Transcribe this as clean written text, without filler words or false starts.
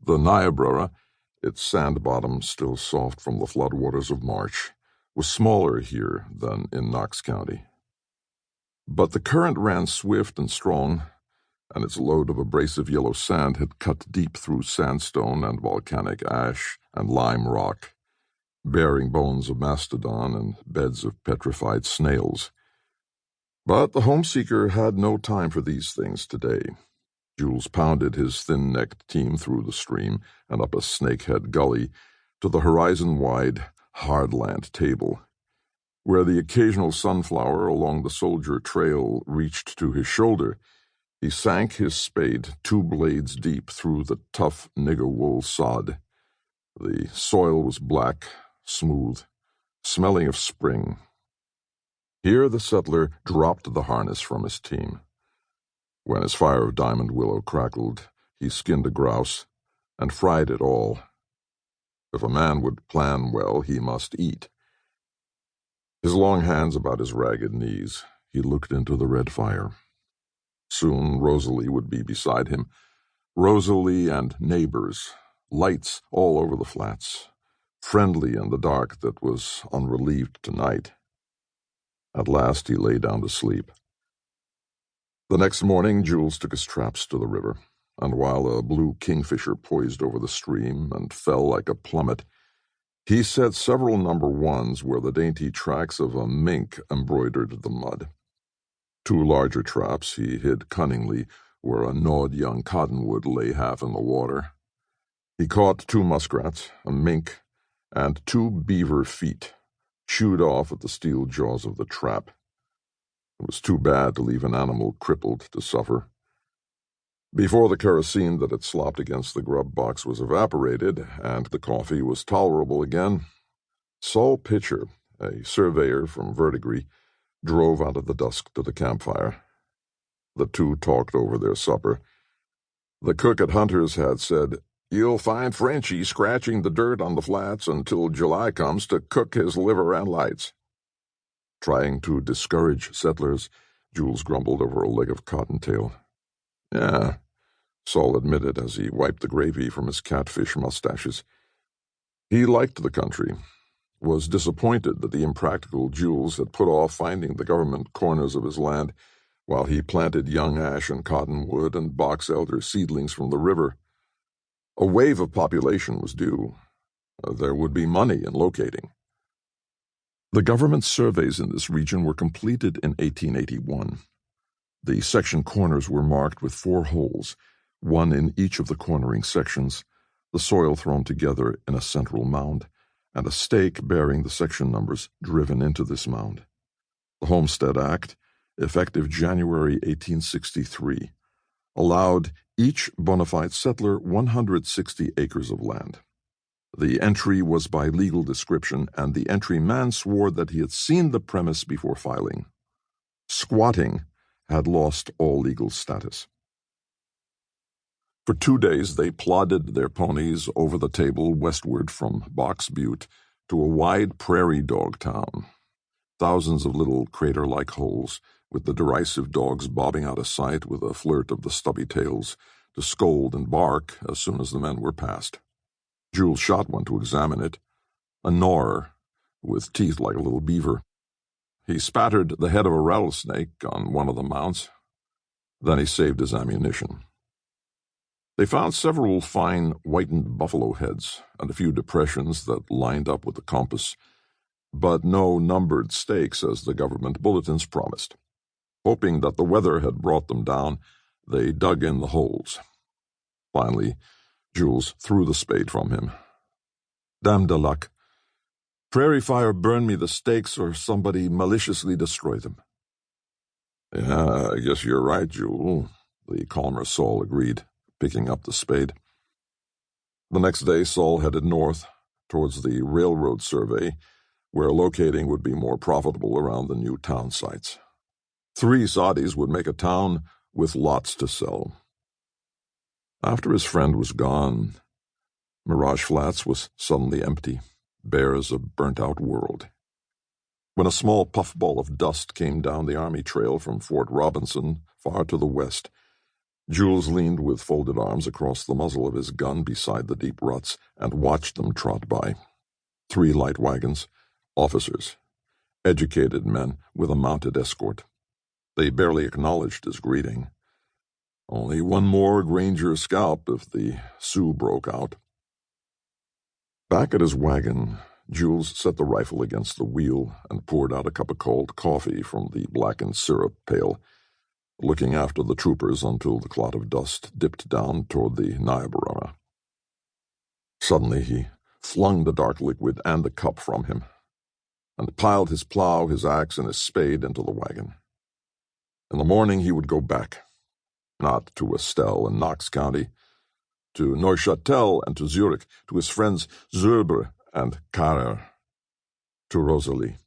The Niobrara, its sand bottom still soft from the floodwaters of March, was smaller here than in Knox County. But the current ran swift and strong, and its load of abrasive yellow sand had cut deep through sandstone and volcanic ash and lime rock, bearing bones of mastodon and beds of petrified snails. But the homeseeker had no time for these things today. Jules pounded his thin-necked team through the stream and up a snakehead gully to the horizon-wide hardland table, where the occasional sunflower along the soldier trail reached to his shoulder. He sank his spade 2 blades deep through the tough nigger wool sod. The soil was black, smooth, smelling of spring. Here the settler dropped the harness from his team. When his fire of diamond willow crackled, he skinned a grouse and fried it all. If a man would plan well, he must eat. His long hands about his ragged knees, he looked into the red fire. Soon Rosalie would be beside him. Rosalie and neighbors, lights all over the flats, friendly in the dark that was unrelieved tonight. At last he lay down to sleep. The next morning Jules took his traps to the river, and while a blue kingfisher poised over the stream and fell like a plummet, he set several number ones where the dainty tracks of a mink embroidered the mud. 2 larger traps he hid cunningly where a gnawed young cottonwood lay half in the water. He caught 2 muskrats, a mink, and 2 beaver feet, chewed off at the steel jaws of the trap. It was too bad to leave an animal crippled to suffer. Before the kerosene that had slopped against the grub box was evaporated and the coffee was tolerable again, Sol Pitcher, a surveyor from Verdigris, drove out of the dusk to the campfire. The 2 talked over their supper. The cook at Hunter's had said, "You'll find Frenchy scratching the dirt on the flats until July comes to cook his liver and lights." Trying to discourage settlers, Jules grumbled over a leg of cottontail. "Yeah," Sol admitted as he wiped the gravy from his catfish mustaches. He liked the country, was disappointed that the impractical Jules had put off finding the government corners of his land while he planted young ash and cottonwood and box elder seedlings from the river. A wave of population was due. There would be money in locating. The government surveys in this region were completed in 1881. The section corners were marked with 4 holes, 1 in each of the cornering sections, the soil thrown together in a central mound, and a stake bearing the section numbers driven into this mound. The Homestead Act, effective January 1863, allowed each bona fide settler 160 acres of land. The entry was by legal description, and the entryman swore that he had seen the premise before filing. Squatting had lost all legal status. For 2 days they plodded their ponies over the table westward from Box Butte to a wide prairie dog town. Thousands of little crater-like holes, with the derisive dogs bobbing out of sight with a flirt of the stubby tails to scold and bark as soon as the men were past. Jules shot one to examine it, a gnawer with teeth like a little beaver. He spattered the head of a rattlesnake on one of the mounts. Then he saved his ammunition. They found several fine whitened buffalo heads and a few depressions that lined up with the compass, but no numbered stakes as the government bulletins promised. Hoping that the weather had brought them down, they dug in the holes. Finally, Jules threw the spade from him. "Damn the luck. Prairie fire burned me the stakes or somebody maliciously destroyed them." "Yeah, I guess you're right, Jules," the calmer Sol agreed, picking up the spade. The next day Sol headed north, towards the railroad survey, where locating would be more profitable around the new town sites. 3 soddies would make a town with lots to sell. After his friend was gone, Mirage Flats was suddenly empty, bare as a burnt-out world. When a small puffball of dust came down the Army Trail from Fort Robinson, far to the west, Jules leaned with folded arms across the muzzle of his gun beside the deep ruts and watched them trot by. 3 light wagons, officers, educated men with a mounted escort. They barely acknowledged his greeting. Only one more Granger scalp if the Sioux broke out. Back at his wagon, Jules set the rifle against the wheel and poured out a cup of cold coffee from the blackened syrup pail, looking after the troopers until the cloud of dust dipped down toward the Niobrara. Suddenly he flung the dark liquid and the cup from him, and piled his plow, his axe, and his spade into the wagon. In the morning he would go back, not to Estelle in Knox County, to Neuchâtel and to Zurich, to his friends Zöber and Cuir, to Rosalie.